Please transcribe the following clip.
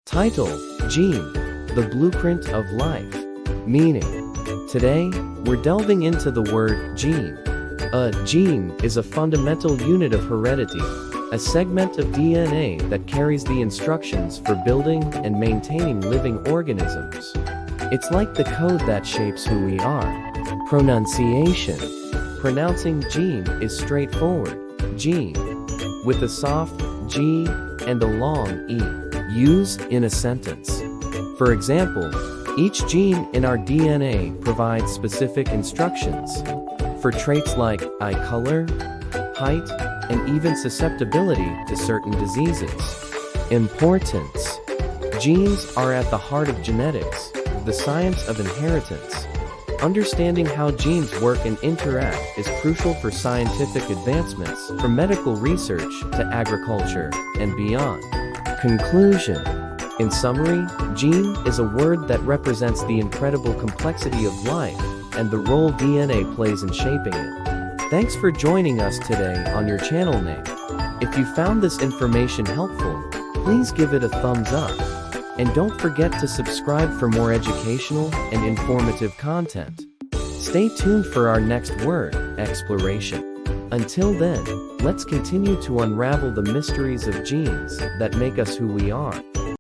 Title: Gene, the blueprint of life. Meaning: today, we're delving into the word gene. A gene is a fundamental unit of heredity, a segment of DNA that carries the instructions for building and maintaining living organisms. It's like the code that shapes who we are. Pronunciation. Pronouncing gene is straightforward. Gene, with a soft G and a long E. Use in a sentence. For example, each gene in our DNA provides specific instructions for traits like eye color, height, and even susceptibility to certain diseases. Importance. Genes are at the heart of genetics, the science of inheritance. Understanding how genes work and interact is crucial for scientific advancements, from medical research to agriculture and beyond. Conclusion. In summary, gene is a word that represents the incredible complexity of life and the role DNA plays in shaping it. Thanks for joining us today on your channel name. If you found this information helpful, please give it a thumbs up. And don't forget to subscribe for more educational and informative content. Stay tuned for our next word exploration. Until then, let's continue to unravel the mysteries of genes that make us who we are.